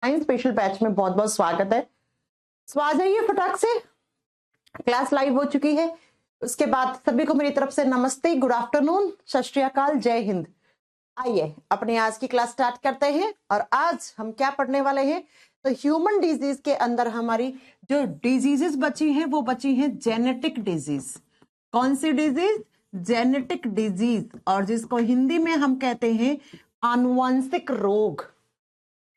Science special batch में बहुत बहुत स्वागत है। सो आ जाइए फटाक से, क्लास लाइव हो चुकी है। उसके बाद सभी को मेरी तरफ से नमस्ते, गुड आफ्टरनून, सत श्री अकाल, जय हिंद। आइए अपनी आज की क्लास स्टार्ट करते हैं। और आज हम क्या पढ़ने वाले हैं, तो ह्यूमन डिजीज के अंदर हमारी जो डिजीजेस बची हैं वो बची हैं जेनेटिक डिजीज। कौन सी डिजीज? जेनेटिक डिजीज, और जिसको हिंदी में हम कहते हैं आनुवंशिक रोग।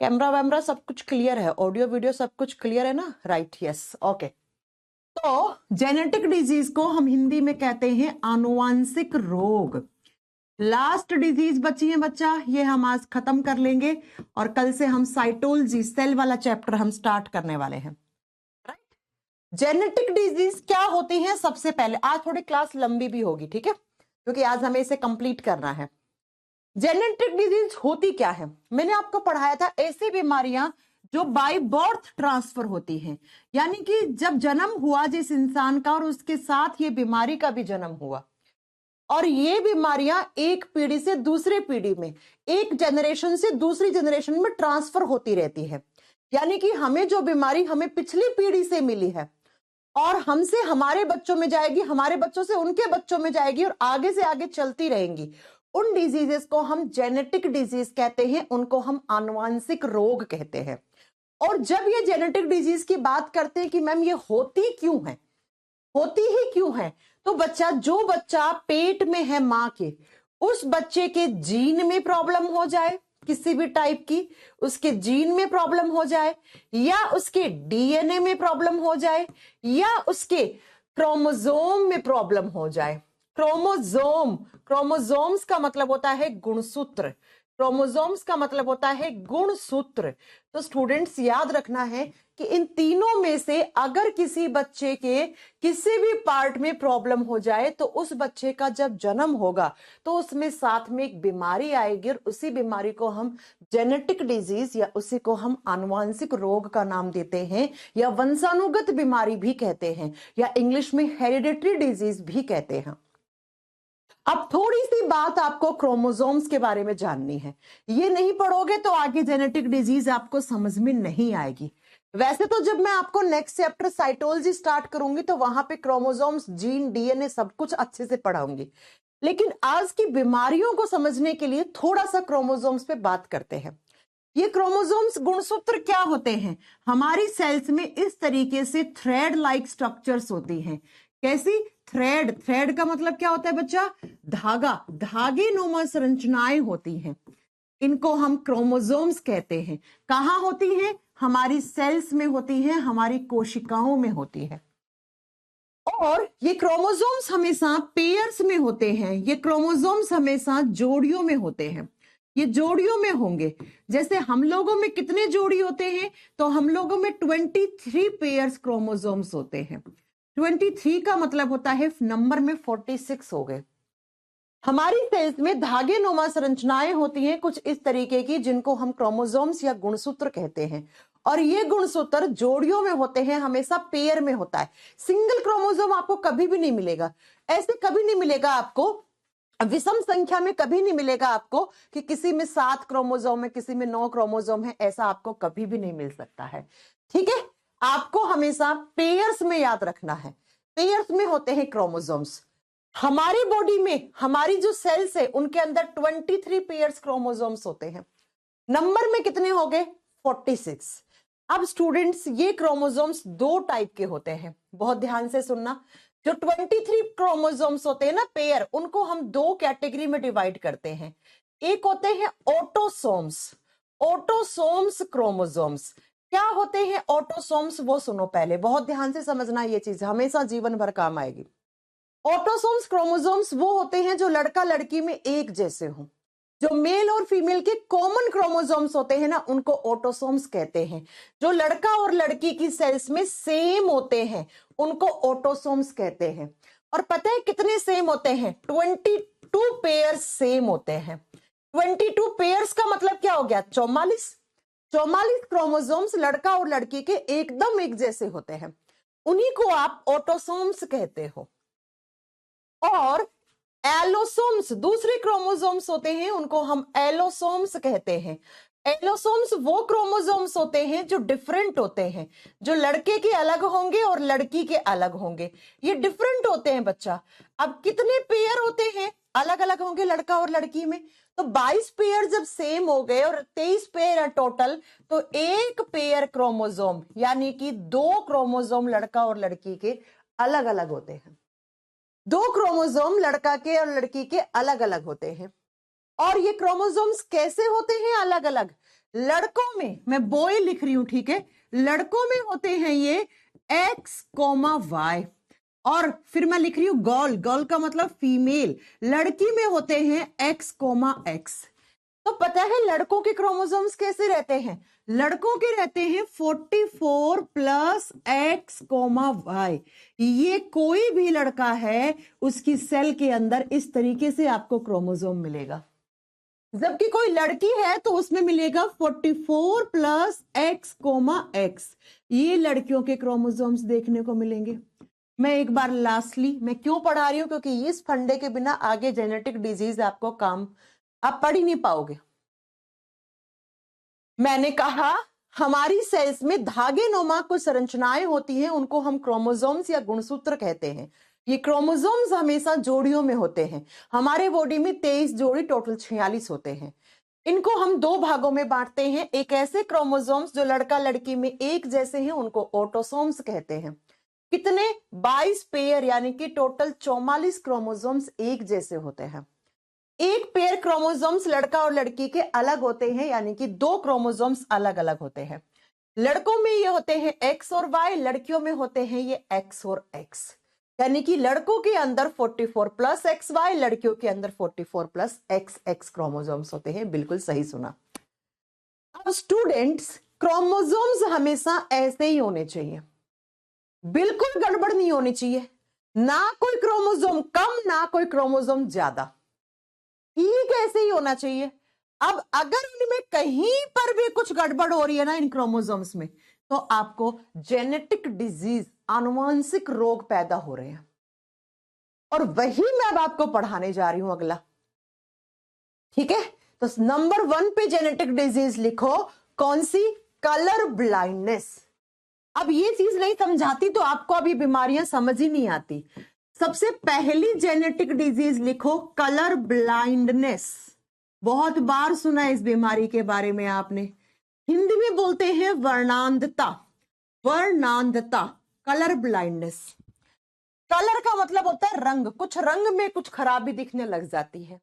कैमरा वैमरा सब कुछ क्लियर है, ऑडियो वीडियो सब कुछ क्लियर है ना? Right, yes, okay. तो जेनेटिक डिजीज को हम हिंदी में कहते हैं आनुवांशिक रोग। लास्ट डिजीज बची है बच्चा, ये हम आज खत्म कर लेंगे और कल से हम साइटोलॉजी सेल वाला चैप्टर हम स्टार्ट करने वाले हैं। राइट, जेनेटिक डिजीज क्या होती है? सबसे पहले आज थोड़ी क्लास लंबी भी होगी, ठीक है, क्योंकि आज हमें इसे कंप्लीट करना है। जेनेटिक डिजीज होती क्या है? मैंने आपको पढ़ाया था ऐसी बीमारियां जो बाय बर्थ ट्रांसफर होती हैं, यानी कि जब जन्म हुआ जिस इंसान का और उसके साथ ये बीमारी का भी जन्म हुआ, और ये बीमारियां एक पीढ़ी से दूसरे पीढ़ी में, एक जनरेशन से दूसरी जनरेशन में ट्रांसफर होती रहती है। यानी कि हमें जो बीमारी हमें पिछली पीढ़ी से मिली है और हमसे हमारे बच्चों में जाएगी, हमारे बच्चों से उनके बच्चों में जाएगी और आगे से आगे चलती रहेंगी, उन डिजीजेस को हम जेनेटिक डिजीज कहते हैं, उनको हम आनुवांशिक रोग कहते हैं। और जब ये जेनेटिक डिजीज की बात करते हैं कि मैम ये होती क्यों है, होती ही क्यों है, तो जो बच्चा पेट में है मां के, उस बच्चे के जीन में प्रॉब्लम हो जाए, किसी भी टाइप की उसके जीन में प्रॉब्लम हो जाए, या उसके डीएनए में प्रॉब्लम हो जाए, या उसके क्रोमोसोम में प्रॉब्लम हो जाए। क्रोमोसोम्स का मतलब होता है गुणसूत्र, क्रोमोसोम्स का मतलब होता है गुणसूत्र। तो स्टूडेंट्स याद रखना है कि इन तीनों में से अगर किसी बच्चे के किसी भी पार्ट में प्रॉब्लम हो जाए तो उस बच्चे का जब जन्म होगा तो उसमें साथ में एक बीमारी आएगी और उसी बीमारी को हम जेनेटिक डिजीज या उसी को हम आनुवांशिक रोग का नाम देते हैं, या वंशानुगत बीमारी भी कहते हैं, या इंग्लिश में हेरिडिटरी डिजीज भी कहते हैं। अब थोड़ी सी बात आपको क्रोमोसोम्स के बारे में जाननी है। ये नहीं पढ़ोगे तो आगे जेनेटिक डिजीज आपको समझ में नहीं आएगी। वैसे तो जब मैं आपको नेक्स्ट चैप्टर साइटोलॉजी स्टार्ट करूंगी तो वहां पे क्रोमोसोम्स, जीन, डीएनए सब कुछ अच्छे से पढ़ाऊंगी, लेकिन आज की बीमारियों को समझने के लिए थोड़ा सा क्रोमोसोम्स पे बात करते हैं। ये क्रोमोसोम्स गुणसूत्र क्या होते हैं? हमारी सेल्स में इस तरीके से थ्रेड लाइक स्ट्रक्चर्स होती हैं। कैसी? थ्रेड का मतलब क्या होता है बच्चा? धागा, धागे नुमा संरचनाएं होती हैं, इनको हम क्रोमोसोम्स कहते हैं। कहां होती हैं? हमारी सेल्स में होती हैं, हमारी कोशिकाओं में होती है। और ये क्रोमोसोम्स हमेशा पेयर्स में होते हैं, ये क्रोमोसोम्स हमेशा जोड़ियों में होते हैं। ये जोड़ियों में होंगे। जैसे हम लोगों में कितने जोड़ी होते हैं? तो हम लोगों में 23 पेयर्स क्रोमोसोम्स होते हैं। 23 का मतलब होता है नंबर में 46 हो गए। हमारी सेल्स में धागे नुमा संरचनाएं होती हैं कुछ इस तरीके की, जिनको हम क्रोमोसोम्स या गुणसूत्र कहते हैं। और ये गुणसूत्र जोड़ियों में होते हैं, हमेशा पेयर में होता है। सिंगल क्रोमोसोम आपको कभी भी नहीं मिलेगा, ऐसे कभी नहीं मिलेगा आपको, विषम संख्या में कभी नहीं मिलेगा आपको कि किसी में 7 क्रोमोसोम है, किसी में 9 क्रोमोसोम है, ऐसा आपको कभी भी नहीं मिल सकता है। ठीक है, आपको हमेशा पेयर्स में याद रखना है, पेयर्स में होते हैं क्रोमोसोम्स। हमारी बॉडी में हमारी जो सेल्स है उनके अंदर 23 पेयर्स क्रोमोसोम्स होते हैं। नंबर में कितने हो गए? 46। अब स्टूडेंट्स ये क्रोमोसोम्स दो टाइप के होते हैं, बहुत ध्यान से सुनना। जो 23 क्रोमोसोम्स होते हैं ना पेयर, उनको हम दो कैटेगरी में डिवाइड करते हैं। एक होते हैं ऑटोसोम्स, ऑटोसोम्स क्रोमोसोम्स। क्या होते हैं ऑटोसोम्स? वो सुनो पहले, बहुत ध्यान से समझना, ये चीज हमेशा जीवन भर काम आएगी। ऑटोसोम्स क्रोमोसोम्स वो होते हैं जो लड़का लड़की में एक जैसे हों। जो मेल और फीमेल के कॉमन क्रोमोसोम्स होते हैं ना, उनको ऑटोसोम्स कहते हैं। जो लड़का और लड़की की सेल्स में सेम होते हैं उनको ऑटोसोम्स कहते हैं। और पता है कितने सेम होते हैं? 22 पेयर्स सेम होते हैं। 22 पेयर्स का मतलब क्या हो गया? 44। 44 क्रोमोसोम्स लड़का और लड़की के एकदम एक जैसे होते हैं, उन्हीं को आप ऑटोसोम्स कहते हो। और एलोसोम्स दूसरे क्रोमोसोम्स होते हैं, उनको हम एलोसोम्स कहते हैं। एलोसोम्स वो क्रोमोसोम्स होते हैं जो डिफरेंट होते हैं, जो लड़के के अलग होंगे और लड़की के अलग होंगे, ये डिफरेंट होते हैं बच्चा। अब कितने पेयर होते हैं, अलग अलग होंगे लड़का और लड़की में, तो 22 पेयर जब सेम हो गए और 23 पेयर है टोटल, तो एक पेयर क्रोमोसोम यानी कि 2 क्रोमोसोम लड़का और लड़की के अलग अलग होते हैं। 2 क्रोमोसोम लड़का के और लड़की के अलग अलग होते हैं। और ये क्रोमोसोम्स कैसे होते हैं अलग अलग? लड़कों में, मैं बॉय लिख रही हूं, ठीक है, लड़कों में होते हैं ये एक्स कोमा वाई, और फिर मैं लिख रही हूं गर्ल, गर्ल का मतलब फीमेल, लड़की में होते हैं एक्स कोमा एक्स। तो पता है लड़कों के क्रोमोसोम्स कैसे रहते हैं? लड़कों के रहते हैं 44 प्लस एक्स कोमा वाई। ये कोई भी लड़का है उसकी सेल के अंदर इस तरीके से आपको क्रोमोसोम मिलेगा, जबकि कोई लड़की है तो उसमें मिलेगा 44 प्लस एक्स कोमा एक्स। ये लड़कियों के क्रोमोसोम्स देखने को मिलेंगे। मैं एक बार लास्टली, मैं क्यों पढ़ा रही हूं, क्योंकि इस फंडे के बिना आगे जेनेटिक डिजीज आपको काम, आप पढ़ ही नहीं पाओगे। मैंने कहा हमारी सेल्स में धागे नुमा कुछ संरचनाएं होती हैं, उनको हम क्रोमोसोम्स या गुणसूत्र कहते हैं। ये क्रोमोसोम्स हमेशा जोड़ियों में होते हैं। हमारे बॉडी में 23 जोड़ी, टोटल 46 होते हैं। इनको हम 2 भागों में बांटते हैं। एक ऐसे क्रोमोसोम्स जो लड़का लड़की में एक जैसे हैं, उनको ऑटोसोम्स कहते हैं। कितने? 22 पेयर, यानी कि टोटल 44 क्रोमोसोम्स एक जैसे होते हैं। एक पेयर क्रोमोसोम्स लड़का और लड़की के अलग होते हैं, यानी कि 2 क्रोमोसोम्स अलग अलग होते हैं। लड़कों में ये होते हैं एक्स और वाई, लड़कियों में होते हैं ये एक्स और एक्स, यानी कि लड़कों के अंदर 44 प्लस एक्स वाई, लड़कियों के अंदर 44 प्लस एक्स एक्स क्रोमोसोम्स होते हैं। बिल्कुल सही सुना। अब स्टूडेंट्स, क्रोमोसोम्स हमेशा ऐसे ही होने चाहिए, बिल्कुल गड़बड़ नहीं होनी चाहिए, ना कोई क्रोमोसोम कम ना कोई क्रोमोसोम ज्यादा, ठीक ऐसे ही होना चाहिए। अब अगर इनमें कहीं पर भी कुछ गड़बड़ हो रही है ना इन क्रोमोसोम्स में, तो आपको जेनेटिक डिजीज, आनुवंशिक रोग पैदा हो रहे हैं, और वही मैं अब आपको पढ़ाने जा रही हूं अगला, ठीक है। तो नंबर 1 पे जेनेटिक डिजीज लिखो, कौन सी? Colour blindness. अब ये चीज नहीं समझाती तो आपको अभी बीमारियां समझ ही नहीं आती। सबसे पहली जेनेटिक डिजीज लिखो कलर ब्लाइंडनेस। बहुत बार सुना है इस बीमारी के बारे में आपने, हिंदी में बोलते हैं वर्णांधता, वर्णांधता, कलर ब्लाइंडनेस। कलर का मतलब होता है रंग, कुछ रंग में कुछ खराबी दिखने लग जाती है।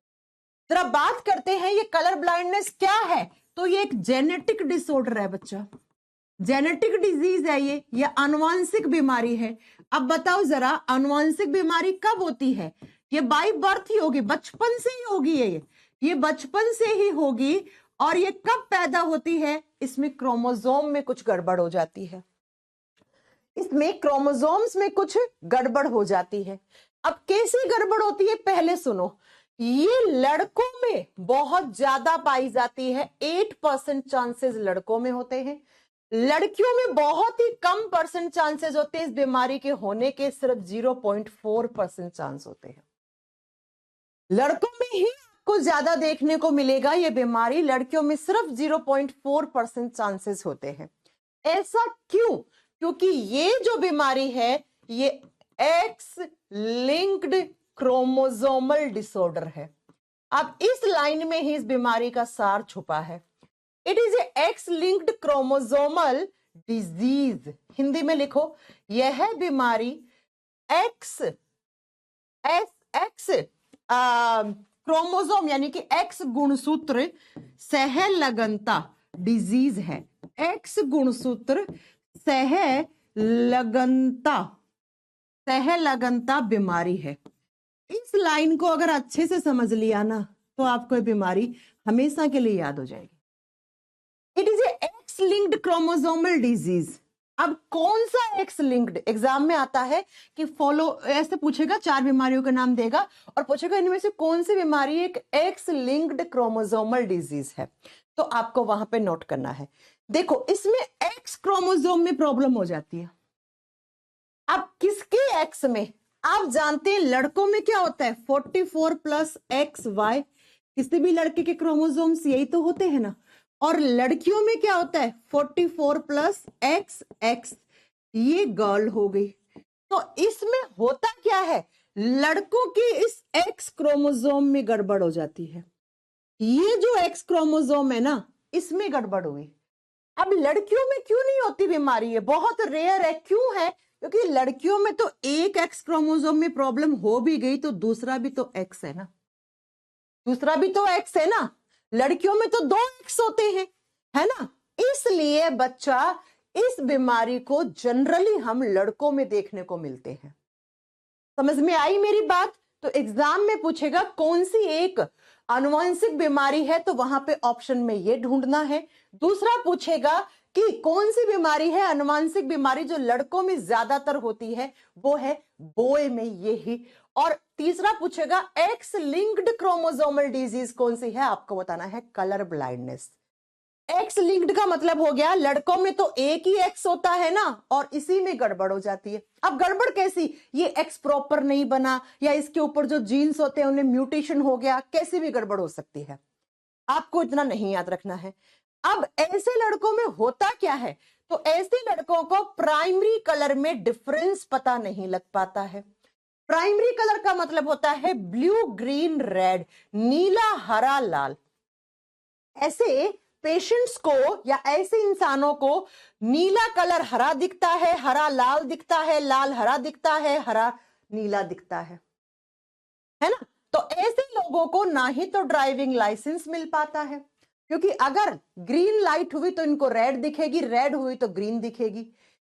जरा बात करते हैं ये कलर ब्लाइंडनेस क्या है। तो ये एक जेनेटिक डिसऑर्डर है बच्चा, जेनेटिक डिजीज है ये आनुवंशिक बीमारी है। अब बताओ जरा, आनुवंशिक बीमारी कब होती है? ये बाय बर्थ ही होगी, बचपन से ही होगी, ये बचपन से ही होगी। और ये कब पैदा होती है? इसमें क्रोमोसोम में कुछ गड़बड़ हो जाती है, इसमें क्रोमोसोम्स में कुछ गड़बड़ हो जाती है। अब कैसी गड़बड़ होती है पहले सुनो। ये लड़कों में बहुत ज्यादा पाई जाती है, 8% चांसेस लड़कों में होते हैं। लड़कियों में बहुत ही कम परसेंट चांसेस होते हैं इस बीमारी के होने के, सिर्फ 0.4% चांस होते हैं। लड़कों में ही आपको ज्यादा देखने को मिलेगा ये बीमारी, लड़कियों में सिर्फ 0.4% चांसेस होते हैं। ऐसा क्यों? क्योंकि ये जो बीमारी है ये एक्स लिंक्ड क्रोमोसोमल डिसऑर्डर है। अब इस लाइन में ही इस बीमारी का सार छुपा है। It is a x linked chromosomal disease. Hindi में लिखो, यह बीमारी एक्स क्रोमोसोम यानी कि एक्स गुणसूत्र सहलगनता डिजीज है। एक्स गुणसूत्र सहलगनता बीमारी है। इस लाइन को अगर अच्छे से समझ लिया ना, तो आपको ये बीमारी हमेशा के लिए याद हो जाएगी। It is a x linked chromosomal disease. अब कौन सा एक्स लिंक्ड? एग्जाम में आता है कि फॉलो, ऐसे पूछेगा, 4 बीमारियों का नाम देगा और पूछेगा इनमें से कौन सी बीमारी एक एक्स लिंक्ड क्रोमोसोमल डिजीज है, तो आपको वहां पे नोट करना है। देखो इसमें एक्स क्रोमोसोम में प्रॉब्लम हो जाती है। अब किसके एक्स में? आप जानते हैं लड़कों में क्या होता है, 44 प्लस एक्स वाई। किसी भी लड़के के क्रोमोसोम्स यही तो होते हैं ना, और लड़कियों में क्या होता है 44 प्लस एक्स एक्स, ये गर्ल हो गई। तो इसमें होता क्या है, लड़कों की इस एक्स क्रोमोसोम में गड़बड़ हो जाती है। ये जो एक्स क्रोमोसोम है ना, इसमें गड़बड़ हुई। अब लड़कियों में क्यों नहीं होती बीमारी, है बहुत रेयर है। क्यों है, क्योंकि लड़कियों में तो एक एक्स क्रोमोसोम में प्रॉब्लम हो भी गई तो दूसरा भी तो एक्स है ना, दूसरा भी तो एक्स है ना। लड़कियों में तो दो एक्स होते हैं, है ना। इसलिए बच्चा इस बीमारी को जनरली हम लड़कों में देखने को मिलते हैं। समझ में आई मेरी बात। तो एग्जाम में पूछेगा कौन सी एक आनुवंशिक बीमारी है, तो वहां पे ऑप्शन में ये ढूंढना है। दूसरा पूछेगा कि कौन सी बीमारी है आनुवंशिक बीमारी जो लड़कों में ज्यादातर होती है, वो है बॉय में ये ही। और तीसरा पूछेगा एक्स लिंक्ड क्रोमोसोमल डिजीज कौन सी है, आपको बताना है कलर ब्लाइंडनेस। एक्स लिंक्ड का मतलब हो गया लड़कों में तो एक ही एक्स होता है ना, और इसी में गड़बड़ हो जाती है। अब गड़बड़ कैसी, ये एक्स प्रॉपर नहीं बना, या इसके ऊपर जो जीन्स होते हैं उन्हें म्यूटेशन हो गया, कैसी भी गड़बड़ हो सकती है, आपको इतना नहीं याद रखना है। अब ऐसे लड़कों में होता क्या है, तो ऐसे लड़कों को प्राइमरी कलर में डिफरेंस पता नहीं लग पाता है। प्राइमरी कलर का मतलब होता है ब्लू ग्रीन रेड, नीला हरा लाल। ऐसे पेशेंट्स को या ऐसे इंसानों को नीला कलर हरा दिखता है, हरा लाल दिखता है, लाल हरा दिखता है, हरा नीला दिखता है ना। तो ऐसे लोगों को ना ही तो ड्राइविंग लाइसेंस मिल पाता है, क्योंकि अगर ग्रीन लाइट हुई तो इनको रेड दिखेगी, रेड हुई तो ग्रीन दिखेगी।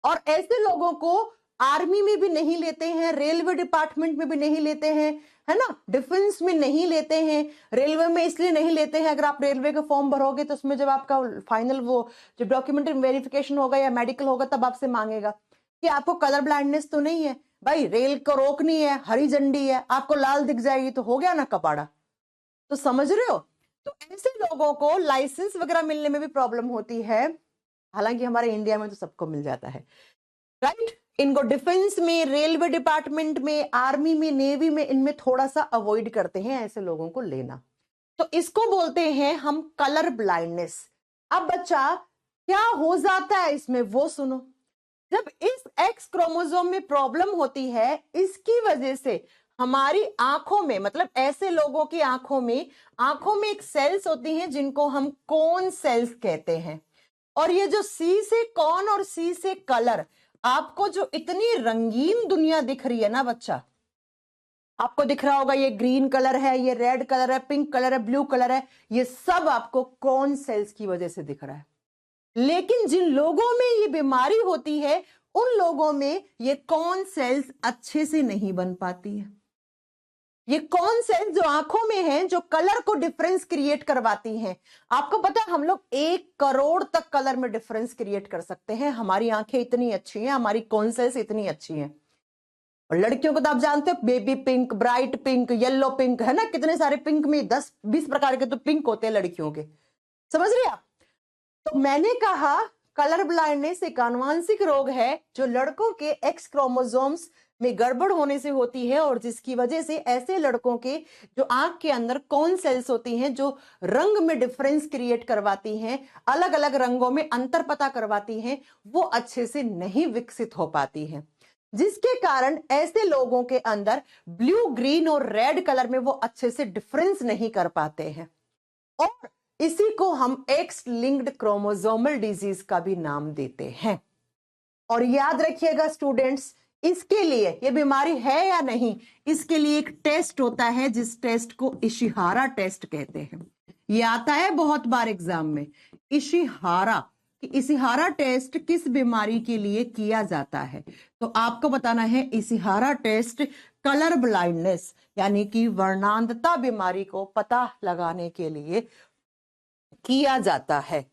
और ऐसे लोगों को आर्मी में भी नहीं लेते हैं, रेलवे डिपार्टमेंट में भी नहीं लेते हैं, है ना, डिफेंस में नहीं लेते हैं। रेलवे में इसलिए नहीं लेते हैं, अगर आप रेलवे का फॉर्म भरोगे तो उसमें जब आपका फाइनल वो जब डॉक्यूमेंट्री वेरिफिकेशन होगा या मेडिकल होगा तब आपसे मांगेगा कि आपको कलर ब्लाइंडनेस तो नहीं है। भाई रेल को रोकनी है, हरी झंडी है, आपको लाल दिख जाएगी तो हो गया ना कपाड़ा। तो समझ रहे हो। तो ऐसे लोगों को लाइसेंस वगैरह मिलने में भी प्रॉब्लम होती है, हालांकि हमारे इंडिया में तो सबको मिल जाता है, राइट। इनको डिफेंस में, रेलवे डिपार्टमेंट में, आर्मी में, नेवी में, इनमें थोड़ा सा अवॉइड करते हैं ऐसे लोगों को लेना। तो इसको बोलते हैं हम कलर ब्लाइंडनेस। अब बच्चा क्या हो जाता है इसमें वो सुनो। जब इस एक्स क्रोमोसोम में प्रॉब्लम होती है, इसकी वजह से हमारी आंखों में, मतलब ऐसे लोगों की आंखों में एक सेल्स होती हैं जिनको हम कॉन सेल्स कहते हैं। और ये जो सी से कॉन और सी से कलर, आपको जो इतनी रंगीन दुनिया दिख रही है ना बच्चा, आपको दिख रहा होगा ये ग्रीन कलर है, ये रेड कलर है, पिंक कलर है, ब्लू कलर है, ये सब आपको कॉन सेल्स की वजह से दिख रहा है। लेकिन जिन लोगों में ये बीमारी होती है, उन लोगों में ये कॉन सेल्स अच्छे से नहीं बन पाती है। ये कौन सेल्स जो आंखों में हैं, जो कलर को डिफरेंस क्रिएट करवाती हैं। आपको पता है हम लोग 1 करोड़ तक कलर में डिफरेंस क्रिएट कर सकते हैं, हमारी आंखें इतनी अच्छी हैं, हमारी कौन सेल्स इतनी अच्छी हैं। और लड़कियों को तो आप जानते हो baby pink, bright pink, yellow pink, है ना, कितने सारे पिंक में 10-20 प्रकार के तो पिंक होते हैं लड़कियों के। समझ रहे आप। तो मैंने कहा कलर ब्लाइंडनेस एक आनुवंशिक रोग है जो लड़कों के एक्स क्रोमोसोम्स में गड़बड़ होने से होती है, और जिसकी वजह से ऐसे लड़कों के जो आंख के अंदर कौन सेल्स होती हैं जो रंग में डिफरेंस क्रिएट करवाती हैं, अलग अलग रंगों में अंतर पता करवाती हैं, वो अच्छे से नहीं विकसित हो पाती हैं, जिसके कारण ऐसे लोगों के अंदर ब्लू, ग्रीन और रेड कलर में वो अच्छे से डिफरेंस नहीं कर पाते हैं। और इसी को हम एक्स लिंक्ड क्रोमोसोमल डिजीज का भी नाम देते हैं। और याद रखिएगा स्टूडेंट्स, इसके लिए ये बीमारी है या नहीं, इसके लिए एक टेस्ट होता है जिस टेस्ट को इशिहारा टेस्ट कहते हैं। ये आता है बहुत बार एग्जाम में, इशिहारा, कि इशिहारा टेस्ट किस बीमारी के लिए किया जाता है। तो आपको बताना है इशिहारा टेस्ट कलर ब्लाइंडनेस यानी कि वर्णांधता बीमारी को पता लगाने के लिए किया जाता है।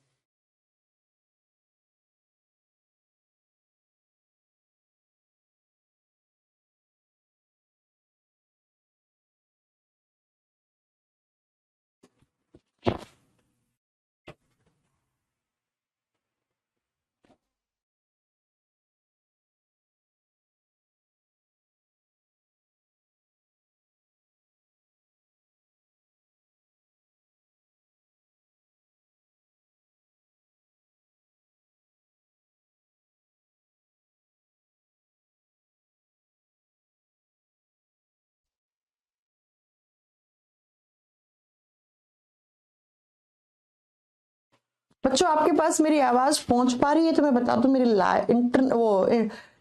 बच्चों आपके पास मेरी आवाज पहुंच पा रही है तो मैं बता दूं, मेरी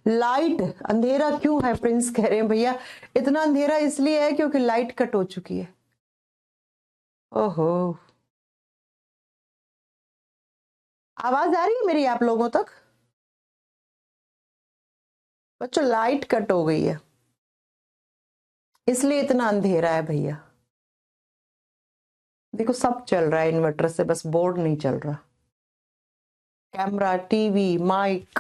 लाइट अंधेरा क्यों है? प्रिंस कह रहे हैं भैया इतना अंधेरा इसलिए है क्योंकि लाइट कट हो चुकी है। ओहो, आवाज आ रही है मेरी आप लोगों तक? बच्चों लाइट कट हो गई है इसलिए इतना अंधेरा है भैया। देखो सब चल रहा है इन्वर्टर से, बस बोर्ड नहीं चल रहा। कैमरा, टीवी, माइक,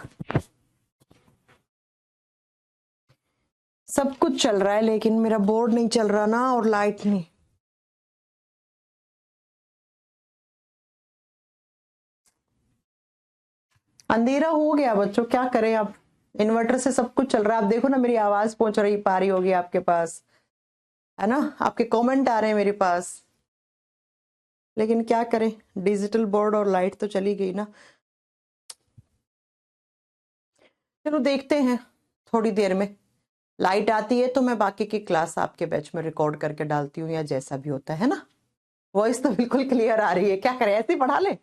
सब कुछ चल रहा है लेकिन मेरा बोर्ड नहीं चल रहा ना, और लाइट नहीं। अंधेरा हो गया बच्चों, क्या करें अब? इन्वर्टर से सब कुछ चल रहा है। आप देखो ना मेरी आवाज पहुंच रही पा रही होगी आपके पास, है ना? आपके कमेंट आ रहे हैं मेरे पास, लेकिन क्या करें, डिजिटल बोर्ड और लाइट तो चली गई ना। चलो देखते हैं, थोड़ी देर में लाइट आती है तो मैं बाकी की क्लास आपके बैच में रिकॉर्ड करके डालती हूँ, या जैसा भी होता है ना। वॉइस तो बिल्कुल क्लियर आ रही है, क्या करें, ऐसे ही पढ़ा ले।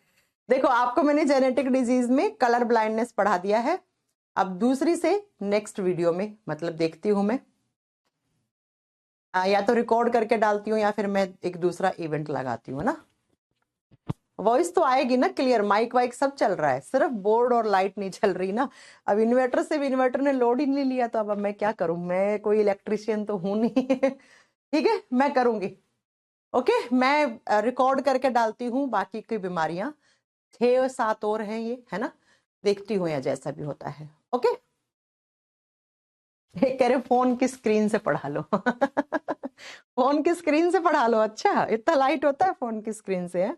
देखो आपको मैंने जेनेटिक डिजीज में कलर ब्लाइंडनेस पढ़ा दिया है। अब दूसरी से नेक्स्ट वीडियो में मतलब देखती हूं मैं, या तो रिकॉर्ड करके डालती हूँ या फिर मैं एक दूसरा इवेंट लगाती हूँ ना। वॉइस तो आएगी ना क्लियर, माइक वाइक सब चल रहा है, सिर्फ बोर्ड और लाइट नहीं चल रही ना। अब इन्वर्टर से भी इन्वर्टर ने लोड ही नहीं लिया, तो अब मैं क्या करूं, मैं कोई इलेक्ट्रिशियन तो हूं नहीं। ठीक है मैं करूंगी। ओके मैं रिकॉर्ड करके डालती हूँ बाकी की बीमारियां, 6-7 और हैं ये, है ना, देखती हूँ या जैसा भी होता है। ओके कह रहे फोन की स्क्रीन से पढ़ा लो। फोन की स्क्रीन से पढ़ा लो, अच्छा इतना लाइट होता है फोन की स्क्रीन से, है?